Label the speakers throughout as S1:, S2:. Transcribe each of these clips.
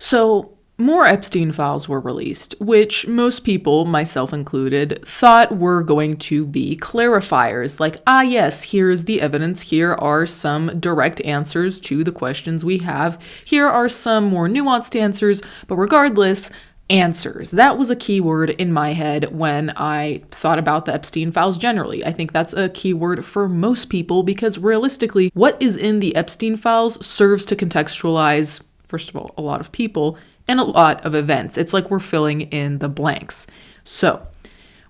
S1: So, more Epstein files were released, which most people, myself included, thought were going to be clarifiers. Like, yes, here is the evidence. Here are some direct answers to the questions we have. Here are some more nuanced answers, but regardless, answers. That was a key word in my head when I thought about the Epstein files generally. I think that's a key word for most people because realistically, what is in the Epstein files serves to contextualize, first of all, a lot of people and a lot of events. It's like we're filling in the blanks. So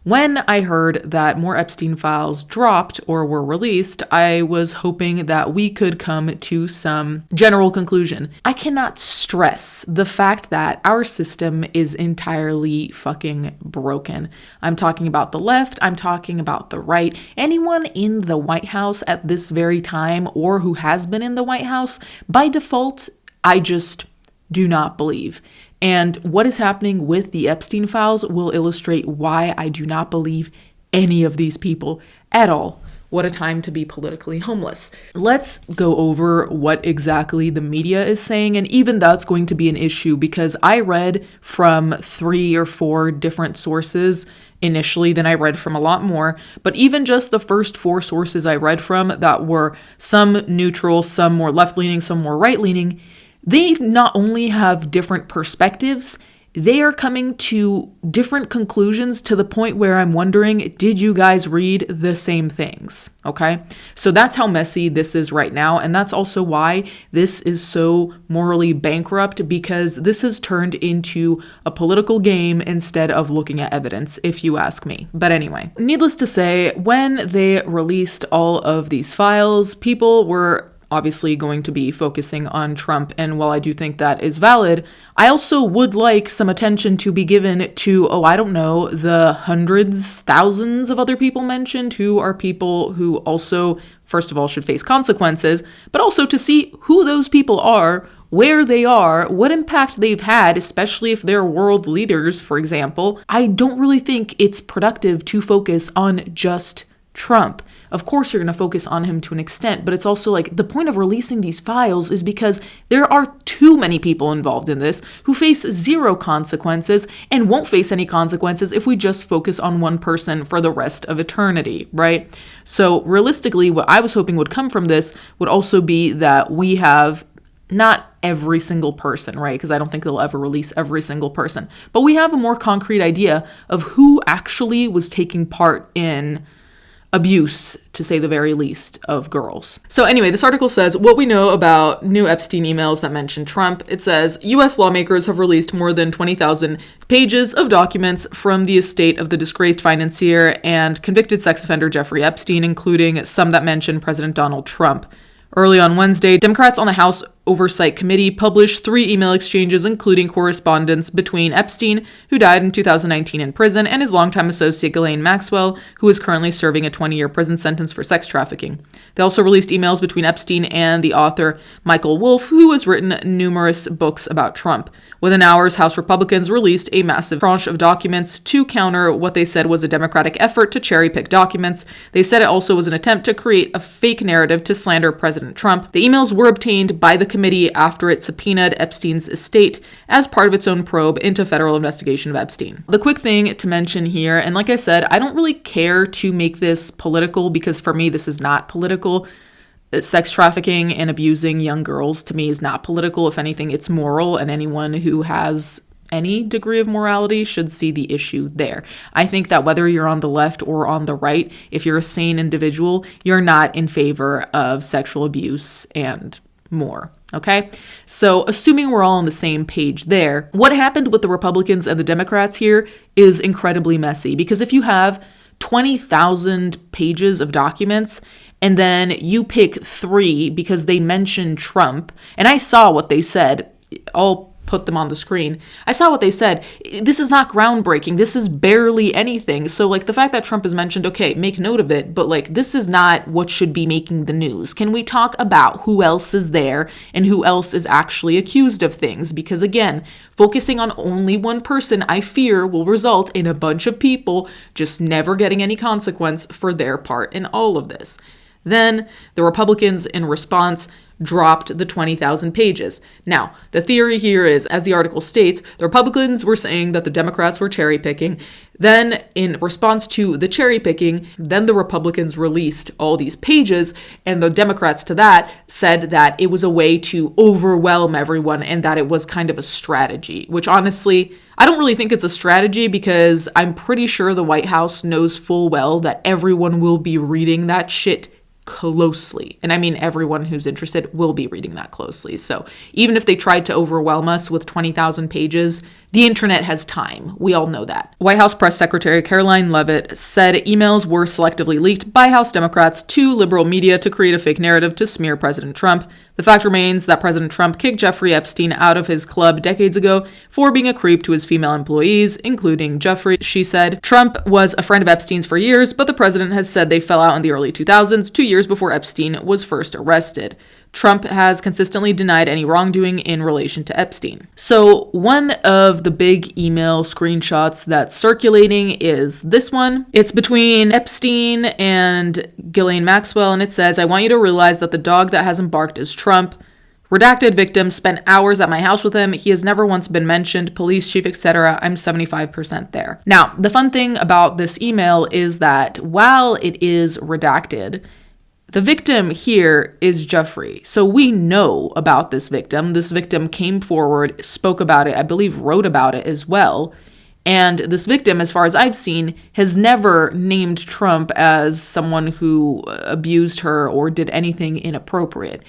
S1: when I heard that more Epstein files dropped or were released, I was hoping that we could come to some general conclusion. I cannot stress the fact that our system is entirely fucking broken. I'm talking about the left, I'm talking about the right. Anyone in the White House at this very time or who has been in the White House, by default, I just do not believe. And what is happening with the Epstein files will illustrate why I do not believe any of these people at all. What a time to be politically homeless. Let's go over what exactly the media is saying, and even that's going to be an issue because I read from 3 or 4 different sources initially, then I read from a lot more, but even just the first 4 sources I read from that were some neutral, some more left-leaning, some more right-leaning, they not only have different perspectives, they are coming to different conclusions to the point where I'm wondering, did you guys read the same things? Okay, so that's how messy this is right now. And that's also why this is so morally bankrupt, because this has turned into a political game instead of looking at evidence, if you ask me. But anyway, needless to say, when they released all of these files, people were obviously going to be focusing on Trump. And while I do think that is valid, I also would like some attention to be given to, I don't know, the hundreds, thousands of other people mentioned who are people who also, first of all, should face consequences, but also to see who those people are, where they are, what impact they've had, especially if they're world leaders, for example. I don't really think it's productive to focus on just Trump. Of course, you're going to focus on him to an extent, but it's also like the point of releasing these files is because there are too many people involved in this who face 0 consequences and won't face any consequences if we just focus on one person for the rest of eternity, right? So realistically, what I was hoping would come from this would also be that we have not every single person, right? Because I don't think they'll ever release every single person, but we have a more concrete idea of who actually was taking part in abuse, to say the very least, of girls. So anyway, this article says what we know about new Epstein emails that mention Trump. It says U.S. lawmakers have released more than 20,000 pages of documents from the estate of the disgraced financier and convicted sex offender Jeffrey Epstein, including some that mention President Donald Trump. Early on Wednesday, Democrats on the House Oversight Committee published 3 email exchanges, including correspondence between Epstein, who died in 2019 in prison, and his longtime associate Ghislaine Maxwell, who is currently serving a 20-year prison sentence for sex trafficking. They also released emails between Epstein and the author Michael Wolff, who has written numerous books about Trump. Within hours, House Republicans released a massive tranche of documents to counter what they said was a Democratic effort to cherry-pick documents. They said it also was an attempt to create a fake narrative to slander President Trump. The emails were obtained by the committee after it subpoenaed Epstein's estate as part of its own probe into federal investigation of Epstein. The quick thing to mention here, and like I said, I don't really care to make this political because for me, this is not political. Sex trafficking and abusing young girls to me is not political. If anything, it's moral, and anyone who has any degree of morality should see the issue there. I think that whether you're on the left or on the right, if you're a sane individual, you're not in favor of sexual abuse and more. Okay, so assuming we're all on the same page there, what happened with the Republicans and the Democrats here is incredibly messy, because if you have 20,000 pages of documents and then you pick 3 because they mention Trump, and I saw what they said, I'll put them on the screen. I saw what they said. This is not groundbreaking. This is barely anything. So like the fact that Trump is mentioned, okay, make note of it, but like this is not what should be making the news. Can we talk about who else is there and who else is actually accused of things? Because again, focusing on only one person, I fear, will result in a bunch of people just never getting any consequence for their part in all of this. Then the Republicans, in response, dropped the 20,000 pages. Now, the theory here is, as the article states, the Republicans were saying that the Democrats were cherry picking. Then, in response to the cherry picking, then the Republicans released all these pages, and the Democrats to that said that it was a way to overwhelm everyone and that it was kind of a strategy, which honestly, I don't really think it's a strategy because I'm pretty sure the White House knows full well that everyone will be reading that shit closely. And I mean, everyone who's interested will be reading that closely. So even if they tried to overwhelm us with 20,000 pages, the internet has time. We all know that. White House Press Secretary Caroline Leavitt said emails were selectively leaked by House Democrats to liberal media to create a fake narrative to smear President Trump. The fact remains that President Trump kicked Jeffrey Epstein out of his club decades ago for being a creep to his female employees, including Jeffrey. She said Trump was a friend of Epstein's for years, but the president has said they fell out in the early 2000s, 2 years before Epstein was first arrested. Trump has consistently denied any wrongdoing in relation to Epstein. So one of the big email screenshots that's circulating is this one. It's between Epstein and Ghislaine Maxwell, and it says, "I want you to realize that the dog that hasn't barked is Trump. Redacted victim spent hours at my house with him. He has never once been mentioned, police chief, etc. I'm 75% there." Now, the fun thing about this email is that while it is redacted, the victim here is Jeffrey. So we know about this victim. This victim came forward, spoke about it, I believe wrote about it as well. And this victim, as far as I've seen, has never named Trump as someone who abused her or did anything inappropriate.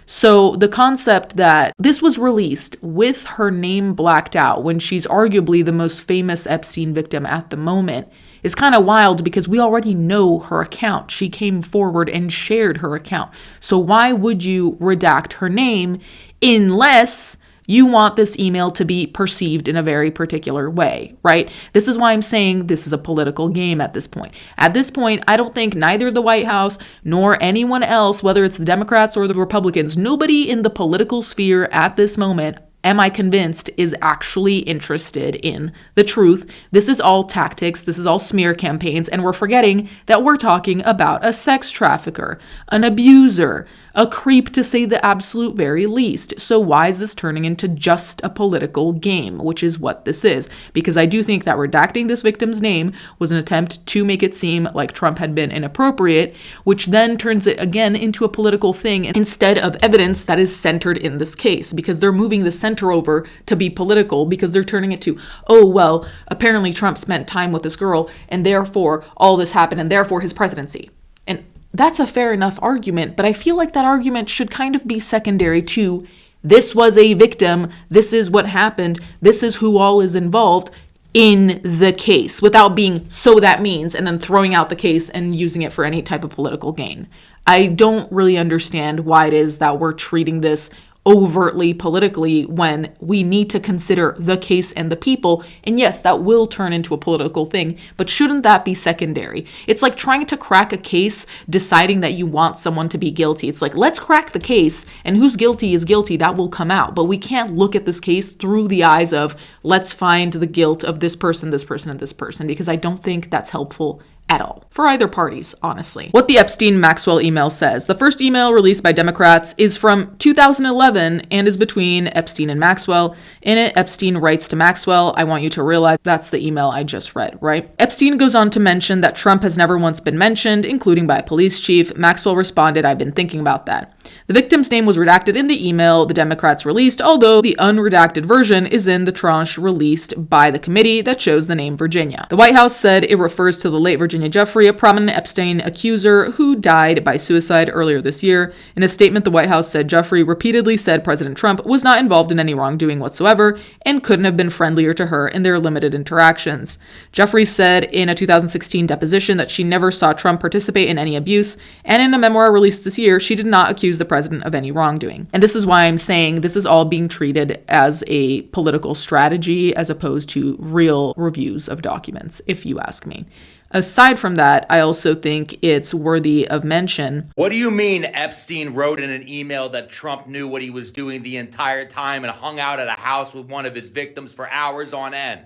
S1: So the concept that this was released with her name blacked out when she's arguably the most famous Epstein victim at the moment is kind of wild because we already know her account. She came forward and shared her account. So why would you redact her name unless you want this email to be perceived in a very particular way, right? This is why I'm saying this is a political game at this point. At this point, I don't think neither the White House nor anyone else, whether it's the Democrats or the Republicans, nobody in the political sphere at this moment, am I convinced, is actually interested in the truth. This is all tactics. This is all smear campaigns. And we're forgetting that we're talking about a sex trafficker, an abuser, a creep to say the absolute very least. So why is this turning into just a political game, which is what this is? Because I do think that redacting this victim's name was an attempt to make it seem like Trump had been inappropriate, which then turns it again into a political thing instead of evidence that is centered in this case, because they're moving the center over to be political because they're turning it to, oh, well, apparently Trump spent time with this girl and therefore all this happened and therefore his presidency. And that's a fair enough argument, but I feel like that argument should kind of be secondary to this was a victim, this is what happened, this is who all is involved in the case, without being so that means and then throwing out the case and using it for any type of political gain. I don't really understand why it is that we're treating this overtly politically when we need to consider the case and the people. And yes, that will turn into a political thing, but shouldn't that be secondary? It's like trying to crack a case, deciding that you want someone to be guilty. It's like, let's crack the case and who's guilty is guilty, that will come out. But we can't look at this case through the eyes of let's find the guilt of this person, and this person, because I don't think that's helpful at all for either parties, honestly. What the Epstein-Maxwell email says. The first email released by Democrats is from 2011 and is between Epstein and Maxwell. In it, Epstein writes to Maxwell, "I want you to realize," that's the email I just read, right? Epstein goes on to mention that Trump has never once been mentioned, including by a police chief. Maxwell responded, "I've been thinking about that." The victim's name was redacted in the email the Democrats released, although the unredacted version is in the tranche released by the committee that shows the name Virginia. The White House said it refers to the late Virginia Jeffrey, a prominent Epstein accuser who died by suicide earlier this year. In a statement, the White House said Jeffrey repeatedly said President Trump was not involved in any wrongdoing whatsoever and couldn't have been friendlier to her in their limited interactions. Jeffrey said in a 2016 deposition that she never saw Trump participate in any abuse, and in a memoir released this year, she did not accuse the president of any wrongdoing. And this is why I'm saying this is all being treated as a political strategy as opposed to real reviews of documents, if you ask me. Aside from that, I also think it's worthy of mention.
S2: What do you mean Epstein wrote in an email that Trump knew what he was doing the entire time and hung out at a house with one of his victims for hours on end?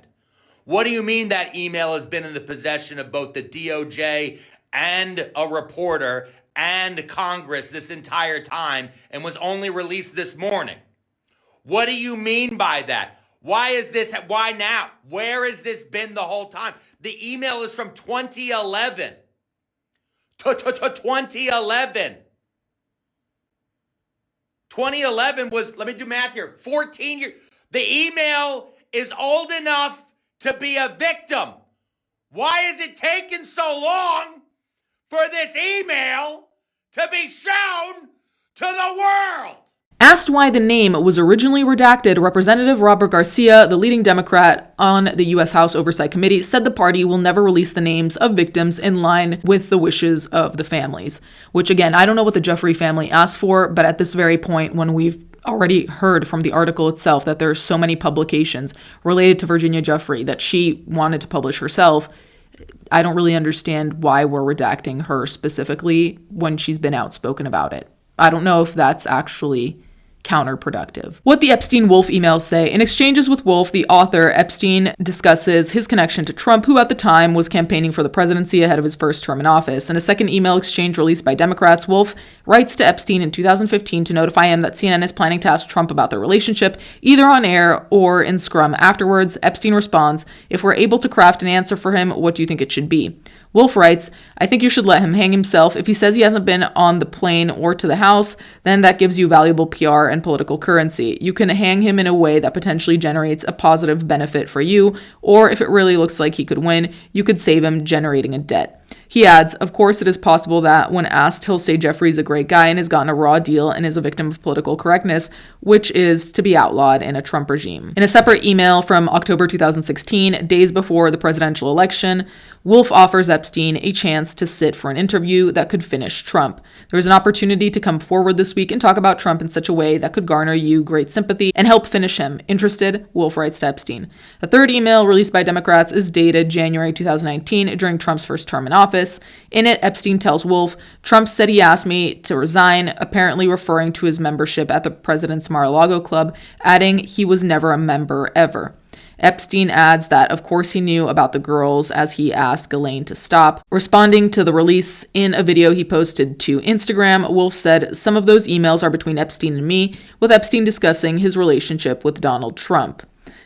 S2: What do you mean that email has been in the possession of both the DOJ and a reporter and Congress this entire time and was only released this morning. What do you mean by that? Why now? Where has this been the whole time? The email is from 2011. 2011. 2011 was, let me do math here, 14 years. The email is old enough to be a victim. Why is it taking so long for this email to be shown to the world?
S1: Asked why the name was originally redacted, Representative Robert Garcia, the leading Democrat on the U.S. House Oversight Committee, said the party will never release the names of victims in line with the wishes of the families. Which, again, I don't know what the Jeffrey family asked for, but at this very point, when we've already heard from the article itself that there are so many publications related to Virginia Giuffre that she wanted to publish herself, I don't really understand why we're redacting her specifically when she's been outspoken about it. I don't know if that's actually counterproductive. What the Epstein-Wolff emails say: in exchanges with Wolff, the author, Epstein discusses his connection to Trump, who at the time was campaigning for the presidency ahead of his first term in office. In a second email exchange released by Democrats, Wolff writes to Epstein in 2015 to notify him that CNN is planning to ask Trump about their relationship, either on air or in scrum afterwards. Epstein responds, "If we're able to craft an answer for him, what do you think it should be?" Wolff writes, "I think you should let him hang himself. If he says he hasn't been on the plane or to the House, then that gives you valuable PR and political currency. You can hang him in a way that potentially generates a positive benefit for you, or if it really looks like he could win, you could save him generating a debt." He adds, "Of course, it is possible that when asked, he'll say Jeffrey's a great guy and has gotten a raw deal and is a victim of political correctness, which is to be outlawed in a Trump regime." In a separate email from October 2016, days before the presidential election, Wolff offers Epstein a chance to sit for an interview that could finish Trump. There is an opportunity to come forward this week and talk about Trump in such a way that could garner you great sympathy and help finish him. Interested? Wolff writes to Epstein. A third email released by Democrats is dated January 2019 during Trump's first term in office. In it, Epstein tells Wolff, "Trump said he asked me to resign," apparently referring to his membership at the president's Mar-a-Lago club, adding he was never a member ever. Epstein adds that, of course, he knew about the girls as he asked Ghislaine to stop. Responding to the release in a video he posted to Instagram, Wolff said, "Some of those emails are between Epstein and me, with Epstein discussing his relationship with Donald Trump.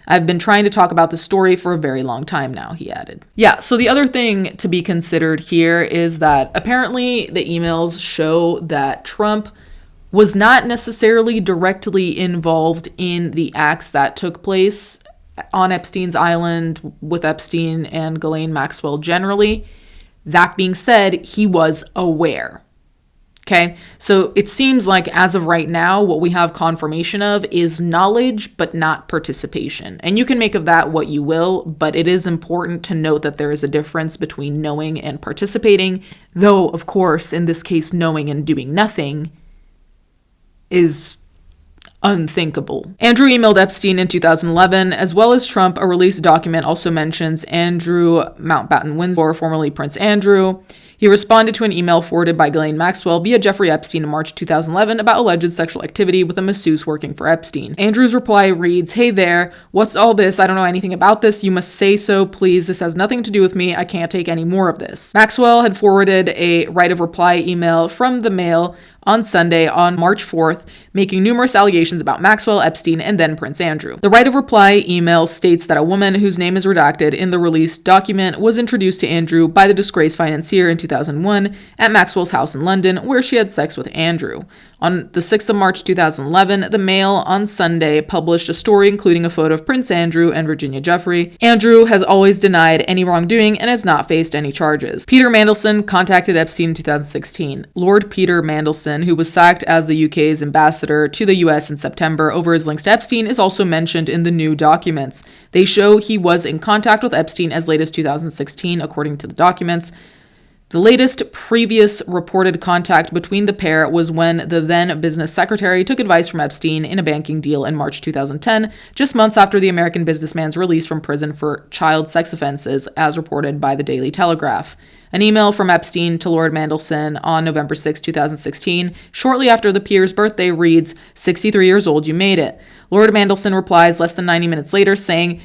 S1: I've been trying to talk about the story for a very long time now," he added. Yeah, so the other thing to be considered here is that apparently the emails show that Trump was not necessarily directly involved in the acts that took place on Epstein's island with Epstein and Ghislaine Maxwell generally. That being said, he was aware. Okay, so it seems like as of right now, what we have confirmation of is knowledge, but not participation. And you can make of that what you will, but it is important to note that there is a difference between knowing and participating, though, of course, in this case, knowing and doing nothing is unthinkable. Andrew emailed Epstein in 2011, as well as Trump. A released document also mentions Andrew Mountbatten Windsor, formerly Prince Andrew. He responded to an email forwarded by Ghislaine Maxwell via Jeffrey Epstein in March 2011 about alleged sexual activity with a masseuse working for Epstein. Andrew's reply reads, "Hey there, what's all this? I don't know anything about this. You must say so, please. This has nothing to do with me. I can't take any more of this." Maxwell had forwarded a right of reply email from the Mail on Sunday on March 4th, making numerous allegations about Maxwell, Epstein, and then Prince Andrew. The right of reply email states that a woman whose name is redacted in the released document was introduced to Andrew by the disgraced financier in 2001 at Maxwell's house in London, where she had sex with Andrew. On the 6th of March 2011, the Mail on Sunday published a story including a photo of Prince Andrew and Virginia Giuffre. Andrew has always denied any wrongdoing and has not faced any charges. Peter Mandelson contacted Epstein in 2016. Lord Peter Mandelson, who was sacked as the UK's ambassador to the US in September over his links to Epstein, is also mentioned in the new documents. They show he was in contact with Epstein as late as 2016, according to the documents. The latest previous reported contact between the pair was when the then business secretary took advice from Epstein in a banking deal in March 2010, just months after the American businessman's release from prison for child sex offenses, as reported by the Daily Telegraph. An email from Epstein to Lord Mandelson on November 6, 2016, shortly after the peer's birthday, reads, "63 years old, you made it." Lord Mandelson replies less than 90 minutes later saying,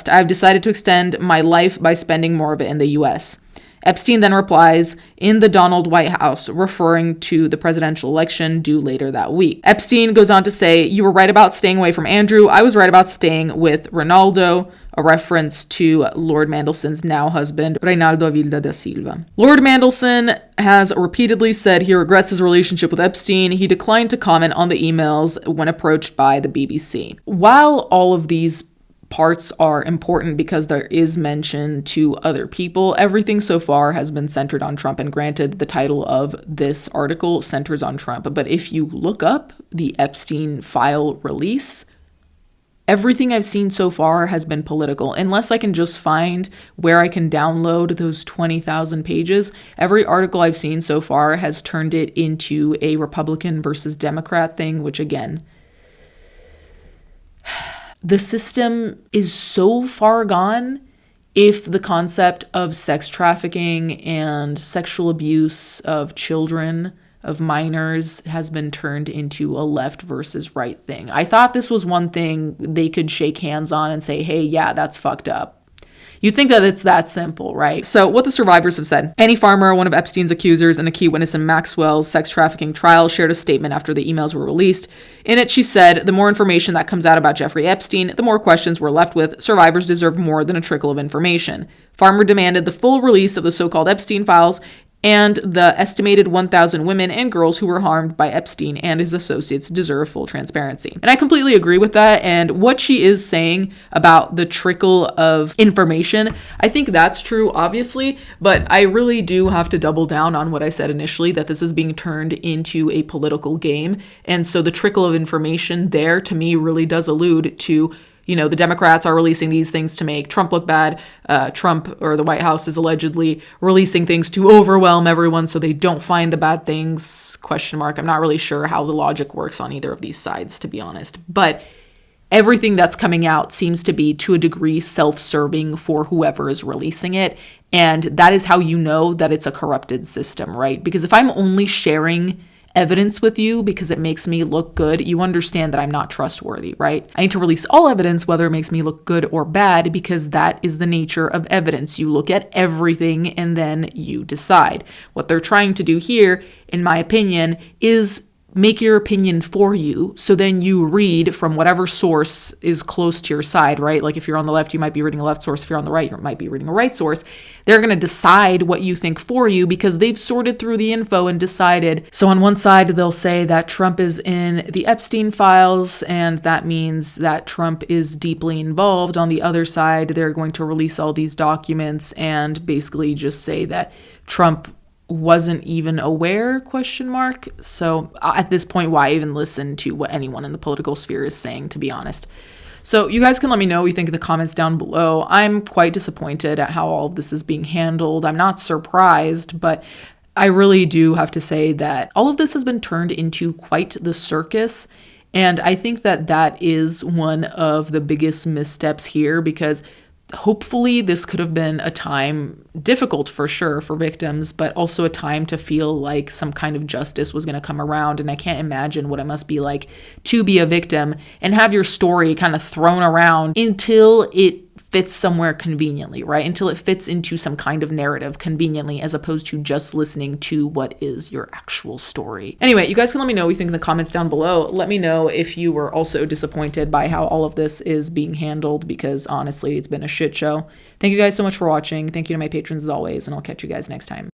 S1: "I've decided to extend my life by spending more of it in the US." Epstein then replies in the Donald White House, referring to the presidential election due later that week. Epstein goes on to say, "You were right about staying away from Andrew. I was right about staying with Ronaldo," a reference to Lord Mandelson's now husband, Reinaldo Avilda da Silva. Lord Mandelson has repeatedly said he regrets his relationship with Epstein. He declined to comment on the emails when approached by the BBC. While all of these parts are important because there is mention to other people, everything so far has been centered on Trump, and granted, the title of this article centers on Trump, but if you look up the Epstein file release, everything I've seen so far has been political. Unless I can just find where I can download those 20,000 pages, every article I've seen so far has turned it into a Republican versus Democrat thing, which again, the system is so far gone if the concept of sex trafficking and sexual abuse of children, of minors, has been turned into a left versus right thing. I thought this was one thing they could shake hands on and say, hey, yeah, that's fucked up. You'd think that it's that simple, right? So what the survivors have said. Annie Farmer, one of Epstein's accusers and a key witness in Maxwell's sex trafficking trial, shared a statement after the emails were released. In it, she said, "The more information that comes out about Jeffrey Epstein, the more questions we're left with. Survivors deserve more than a trickle of information." Farmer demanded the full release of the so-called Epstein Files and the estimated 1,000 women and girls who were harmed by Epstein and his associates deserve full transparency. And I completely agree with that. And what she is saying about the trickle of information, I think that's true, obviously, but I really do have to double down on what I said initially, that this is being turned into a political game. And so the trickle of information there, to me, really does allude to, you know, the Democrats are releasing these things to make Trump look bad. Trump, or the White House, is allegedly releasing things to overwhelm everyone so they don't find the bad things, ? I'm not really sure how the logic works on either of these sides, to be honest. But everything that's coming out seems to be, to a degree, self-serving for whoever is releasing it. And that is how you know that it's a corrupted system, right? Because if I'm only sharing evidence with you because it makes me look good, you understand that I'm not trustworthy, right? I need to release all evidence, whether it makes me look good or bad, because that is the nature of evidence. You look at everything and then you decide. What they're trying to do here, in my opinion, is make your opinion for you. So then you read from whatever source is close to your side, right? Like if you're on the left, you might be reading a left source. If you're on the right, you might be reading a right source. They're going to decide what you think for you because they've sorted through the info and decided. So on one side, they'll say that Trump is in the Epstein files, and that means that Trump is deeply involved. On the other side, they're going to release all these documents and basically just say that Trump wasn't even aware, ? So at this point, why even listen to what anyone in the political sphere is saying, to be honest? So you guys can let me know what you think in the comments down below. I'm quite disappointed at how all of this is being handled. I'm not surprised, but I really do have to say that all of this has been turned into quite the circus. And I think that that is one of the biggest missteps here, because hopefully this could have been a time, difficult for sure for victims, but also a time to feel like some kind of justice was going to come around. And I can't imagine what it must be like to be a victim and have your story kind of thrown around until it fits somewhere conveniently, right? Until it fits into some kind of narrative conveniently, as opposed to just listening to what is your actual story. Anyway, you guys can let me know what you think in the comments down below. Let me know if you were also disappointed by how all of this is being handled, because honestly, it's been a shit show. Thank you guys so much for watching. Thank you to my patrons as always, and I'll catch you guys next time.